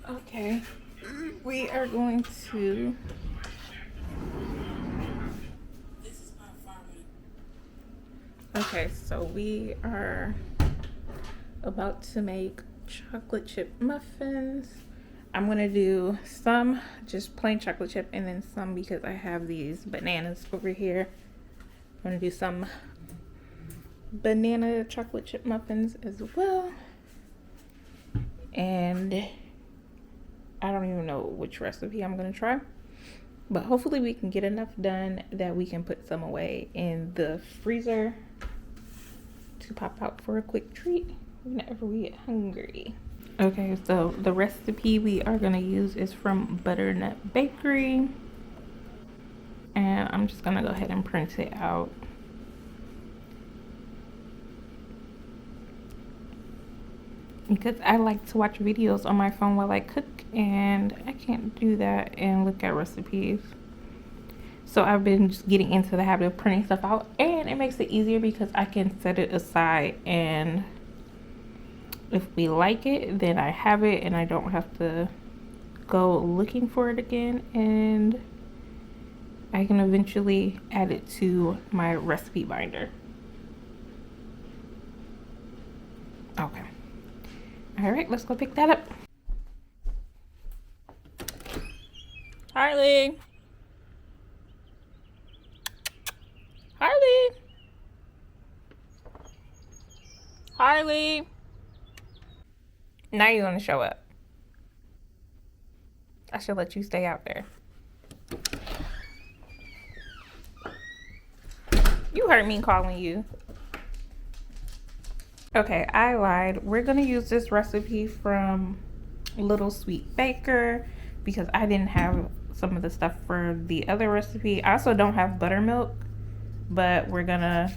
Okay, we are going to. Okay, so we are about to make chocolate chip muffins. I'm gonna do some just plain chocolate chip and then some because I have these bananas over here. I'm gonna do some banana chocolate chip muffins as well. And I don't even know which recipe I'm gonna try. But hopefully we can get enough done that we can put some away in the freezer to pop out for a quick treat whenever we get hungry. Okay, so the recipe we are gonna use is from Butternut Bakery. And I'm just gonna go ahead and print it out. Because I like to watch videos on my phone while I cook, and I can't do that and look at recipes. So I've been just getting into the habit of printing stuff out, and it makes it easier because I can set it aside, and if we like it, then I have it and I don't have to go looking for it again, and I can eventually add it to my recipe binder. Okay. All right, let's go pick that up. Harley. Harley. Harley. Now you're gonna show up. I should let you stay out there. You heard me calling you. Okay, I lied. We're gonna use this recipe from Little Sweet Baker because I didn't have some of the stuff for the other recipe. I also don't have buttermilk, but we're gonna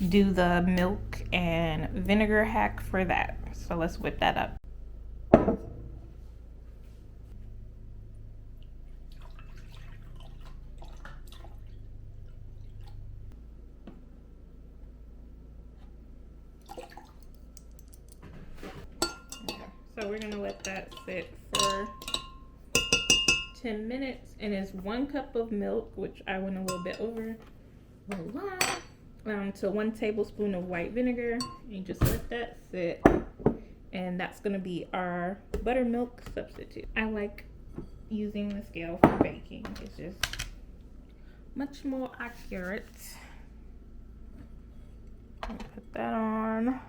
do the milk and vinegar hack for that. So let's whip that up. So we're gonna let that sit for 10 minutes, and it's 1 cup of milk, which I went a little bit over, to 1 tablespoon of white vinegar. You just let that sit, and that's gonna be our buttermilk substitute. I like using the scale for baking. It's just much more accurate. Put that on.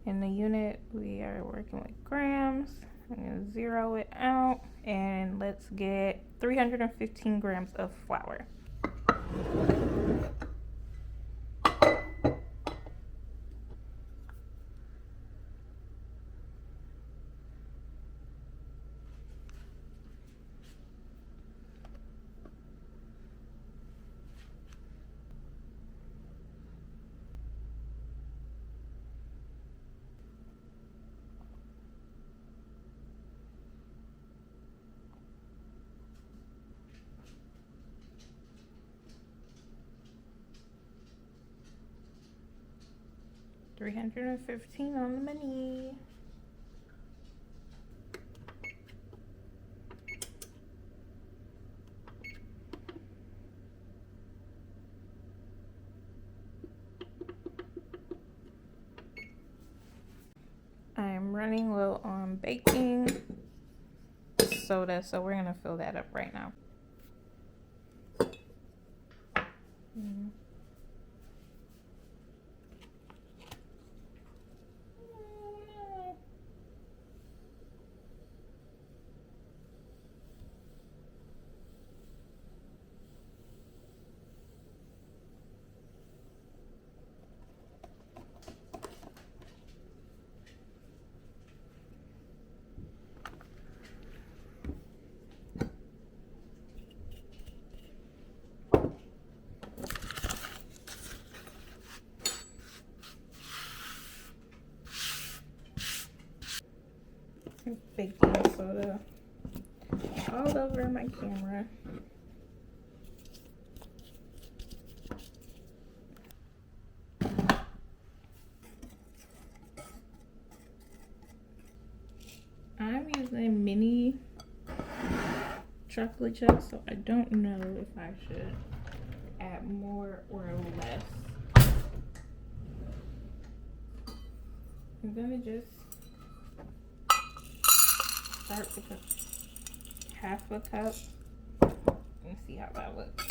In the unit, we are working with grams. I'm gonna zero it out, and let's get 315 grams of flour. $315 on the money. I'm running low on baking soda, so we're gonna fill that up right now. Baking soda all over my camera. I'm using chocolate chips, so I don't know if I should add more or less. I'm gonna just start with a half a cup and see how that looks.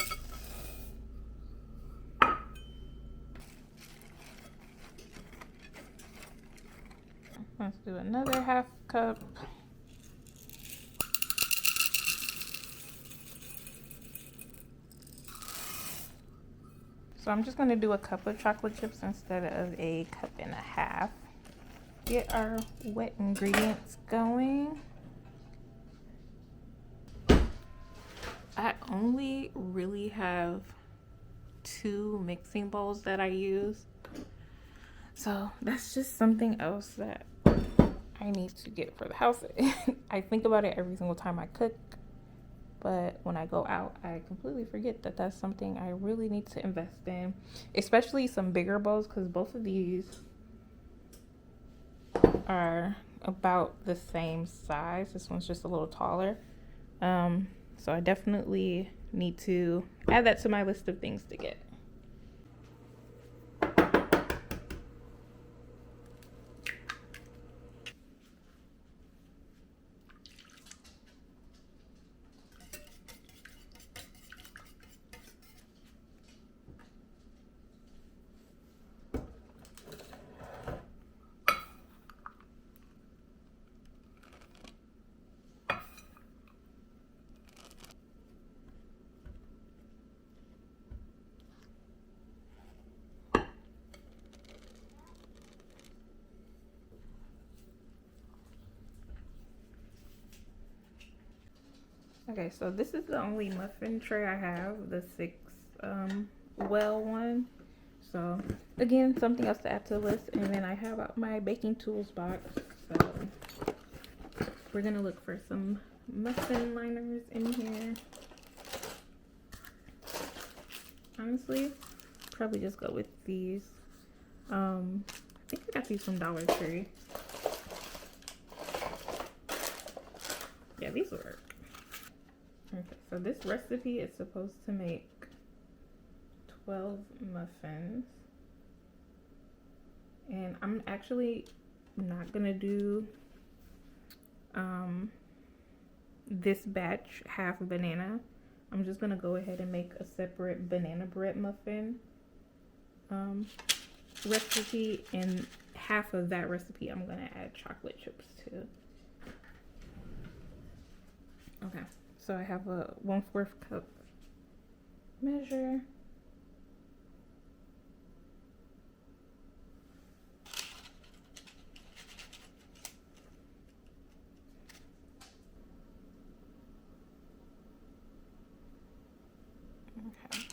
Let's do another half cup. So I'm just going to do a cup of chocolate chips instead of a cup and a half. Get our wet ingredients going. I only really have 2 mixing bowls that I use. So that's just something else that I need to get for the house. I think about it every single time I cook, but when I go out, I completely forget that that's something I really need to invest in, especially some bigger bowls, because both of these are about the same size. This one's just a little taller. So I definitely need to add that to my list of things to get. Okay, so this is the only muffin tray I have, the 6 well one. So again, something else to add to the list. And then I have out my baking tools box. So we're gonna look for some muffin liners in here. Honestly, probably just go with these. I think I got these from Dollar Tree. Yeah, these work. Okay, so this recipe is supposed to make 12 muffins. And I'm actually not gonna do this batch half banana. I'm just gonna go ahead and make a separate banana bread muffin recipe, and half of that recipe I'm gonna add chocolate chips to. Okay, so I have a 1/4 cup measure. Okay.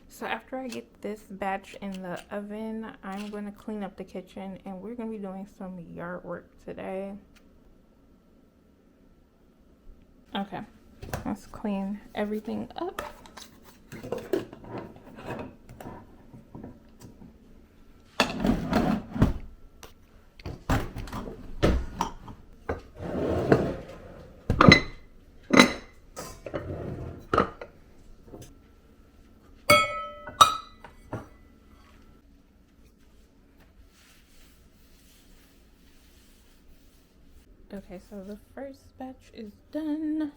So after I get this batch in the oven, I'm going to clean up the kitchen, and we're going to be doing some yard work today. Okay, let's clean everything up. Okay, so the first batch is done.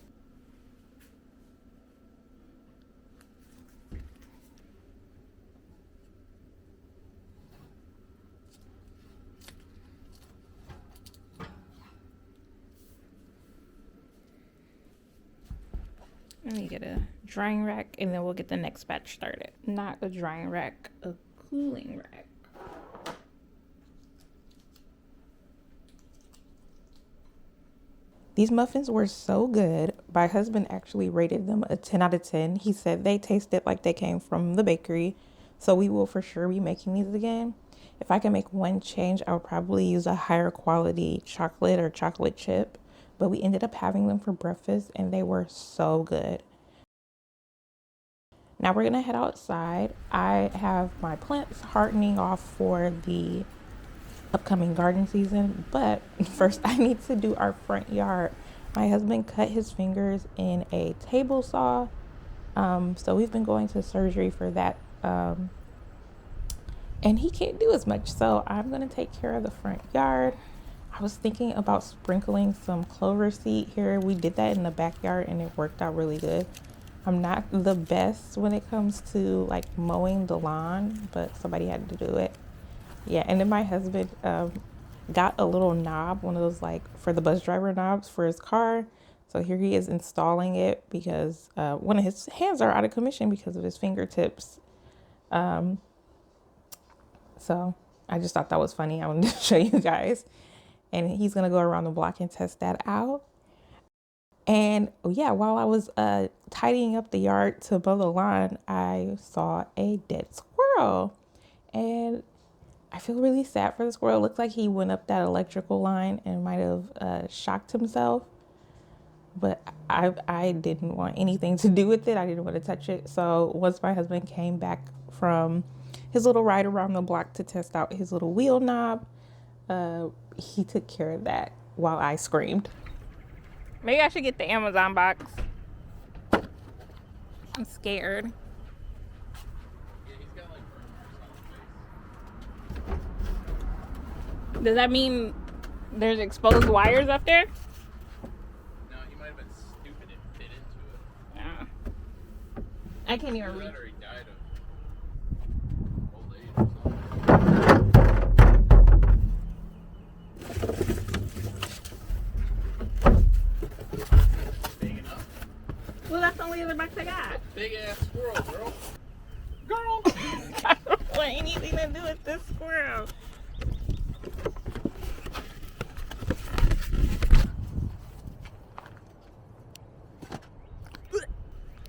Let me get a drying rack, and then we'll get the next batch started. Not a drying rack, a cooling rack. These muffins were so good. My husband actually rated them a 10 out of 10. He said they tasted like they came from the bakery. So we will for sure be making these again. If I can make one change, I would probably use a higher quality chocolate or chocolate chip. But we ended up having them for breakfast, and they were so good. Now we're gonna head outside. I have my plants hardening off for the upcoming garden season, but first I need to do our front yard. My husband cut his fingers in a table saw. So we've been going to surgery for that. And he can't do as much. So I'm going to take care of the front yard. I was thinking about sprinkling some clover seed here. We did that in the backyard and it worked out really good. I'm not the best when it comes to like mowing the lawn, but somebody had to do it. Yeah, and then my husband got a little knob, one of those like for the bus driver knobs for his car. So here he is installing it because one of his hands are out of commission because of his fingertips. So I just thought that was funny. I wanted to show you guys. And he's going to go around the block and test that out. And yeah, while I was tidying up the yard to mow the lawn, I saw a dead squirrel. And I feel really sad for the squirrel. It looks like he went up that electrical line and might have shocked himself. But I didn't want anything to do with it. I didn't want to touch it. So once my husband came back from his little ride around the block to test out his little wheel knob, he took care of that while I screamed. Maybe I should get the Amazon box. I'm scared. Yeah, he's got like burn marks on his face. Does that mean there's exposed wires up there? No, he might have been stupid and bit into it. Yeah. I can't even read. Or he died of old age or something. Big enough. Well, that's the only other box I got. Big ass squirrel, girl. Girl! I don't want anything to do with this squirrel.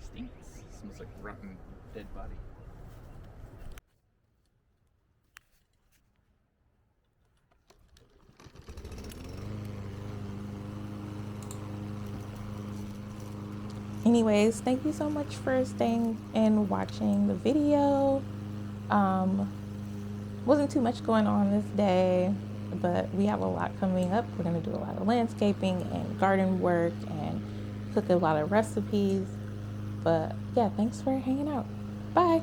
Stinks. Smells like rotten dead body. Anyways, thank you so much for staying and watching the video. Wasn't too much going on this day, but we have a lot coming up. We're going to do a lot of landscaping and garden work and cook a lot of recipes. But yeah, thanks for hanging out. Bye.